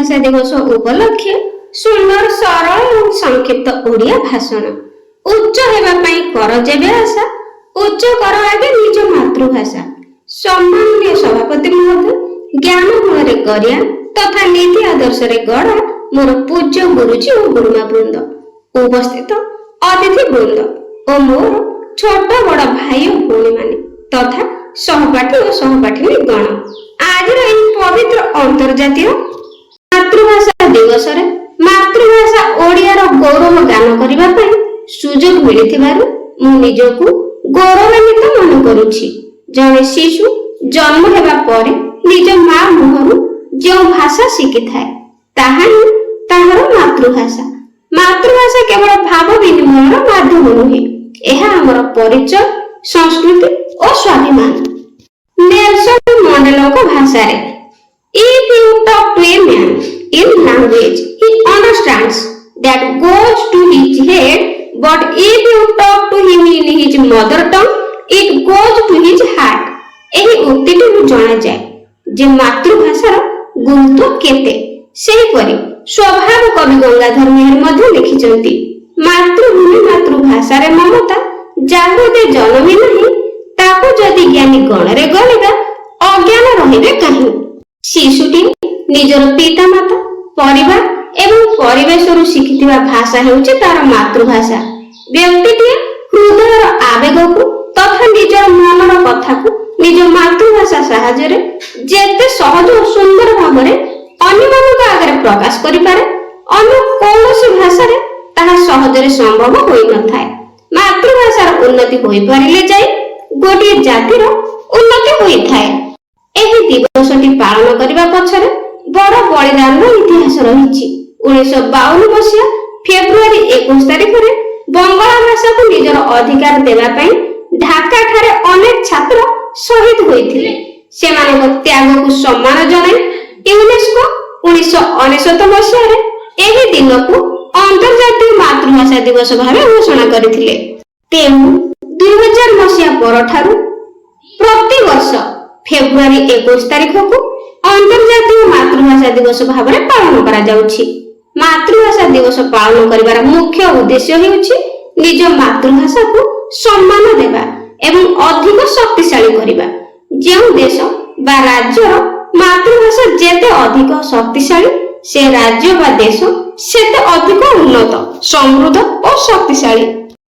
मातृभाषा दिवस उपलक्षे सुंदर सरल और संक्षिप्त ओडिया भाषण उच्च हेबा पई कर जेबे आशा उच्च कर आगे निज मातृभाषा सम्माननीय सभापति महोदय ज्ञान गुण गरिया तथा नीति आदर्श रे गढ़ा मोर पूज्य गुरुजी और गुरुमा वृंद उपस्थित अतिथि वृंद और मोर छोट बड़ भाई और भौणी माने तथा सहपाठी और सहपाठी गण आज पवित्र अंतर्जातीय मातृभाषा दिवस रे मातृभाषा ओडिया रो गौरव गान करिबा पई सुजोग मिलिथिबारु मु निजको गौरवान्वित मन करूछि। जने शिशु जन्म हेबा परे निज मां मुहरु जो भाषा शिखि थाए ताहा ताहार मातृभाषा मातृभाषा केवल भाव विनिमयर माध्यम नुहे एहा हमर परिचय संस्कृति और स्वाभिमान। नेल्सन मंडेला को भाषा रे if you talk to a man in language he understands that goes to his head but if you talk to him in his mother tongue it goes to his heart। एही उक्तिटी को जाना जाए जे मातृभाषार गुरुत्व केते सेही परि स्वभाव कवि गंगाधर मेहर मध्ये लिखिचंती मातृभूमि मातृभाषा रे ममता जाहु दे जनमी नहीं ताको जदि ज्ञानी गण रे गलिबा अज्ञान रहिबे काहे। शिशुटी निजर पिता माता परिवार एवं परिवेश रु शिखिथिबा भाषा हेउचे तार मातृभाषा। व्यक्तिटी हृदयर आवेग को तथा निजर मनर कथा को निज मातृभाषा सहायता रे जेते सहज और सुंदर भाबरे अन्यମାନଙ୍କ आगे प्रकाश करि पारे अन्य कोनोसी भाषा रे ताहा सहज रे संभव होई न थाए। मातृभाषार उन्नति होई परिले जाय गोटे जातिर उन्नति होई थाए। एही दिवसटी पालन करिबा पछरे बड़ बलिदान इतिहास रहिछि। 1952 मसिया फेब्रुआरी 21 तारिख रे बंगला भाषा को निजर अधिकार देबा पई ढाका ठारे अनेक छात्र शहीद होइथिले। सेमानक त्याग को सम्मान जणाई यूनेस्को 1969 मसिया रे एही दिन को अंतर्जातीय मातृभाषा दिवस भावे घोषणा करथिले। तेणु 2000 मसिया परठारु प्रति वर्ष फेब्रुआरी 21 तारिख को अंतर्जातीय मातृभाषा दिवस भाବରେ पालन करा जाउछि। मातृभाषा दिवस पालन करिवार मुख्य उद्देश्य हेउछि निज मातृभाषा को सम्मान देबा एवं अधिक शक्तिशाली करिबा। जेउ देश बा राज्य मातृभाषा जेते अधिक शक्तिशाली से राज्य बा देश सेते अधिक उन्नत समृद्ध और शक्तिशाली।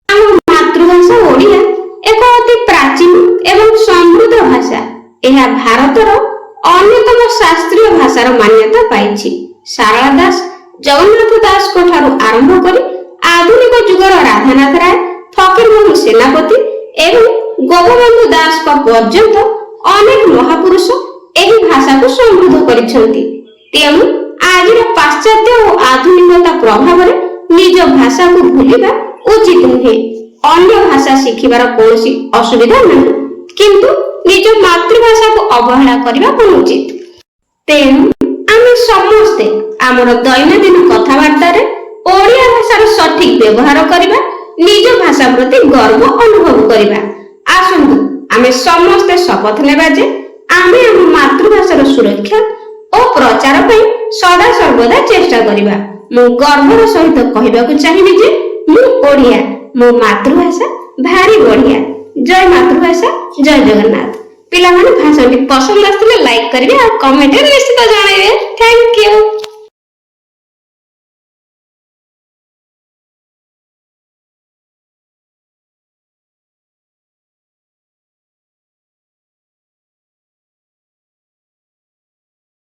आम मातृभाषा ओडिया एक अति प्राचीन एवं समृद्ध भाषा। यह भारतर अन्यतम शास्त्रीय भाषार मान्यता पाइछि। शारदा दास जगन्नाथ दास को ठारू आरंभ करी आधुनिक जुगर राधानाथ राय फकीरमोहन सेनापति एवं गोपबंधु दास को पर्यंत अनेक महापुरुष एही भाषा को समृद्ध करिसंती। तेणु आजिर पाश्चात्य और आधुनिकता प्रभाव रे निज भाषा को भूलिबा उचित नुहे। अन्य भाषा शिखिबार कोनोसी असुविधा नहीं किंतु निज मातृभाषा को अवहेला करिबा अनुचित। तेणु आमे समस्ते आमर दैनंदिन कथाबार्ता रे ओडिया भाषार सठिक व्यवहार करिबा निज भाषा प्रति गर्व अनुभव करिबा। आसंतु आमे समस्ते शपथ नेबा जे आमे आम मातृभाषार सुरक्षा और प्रचार पई सदा सर्वदा चेष्टा करिबा। मु गर्वर सहित कहिबाकु चाहिबी जे मु ओडिया मो मातृभाषा भारी बढ़िया। जय मातृभाषा जय जगन्नाथ। पिला माने भाषण पसंद आस्तिले लाइक करिवे और कमेंट रे निश्चित जणाइबे। Thank you.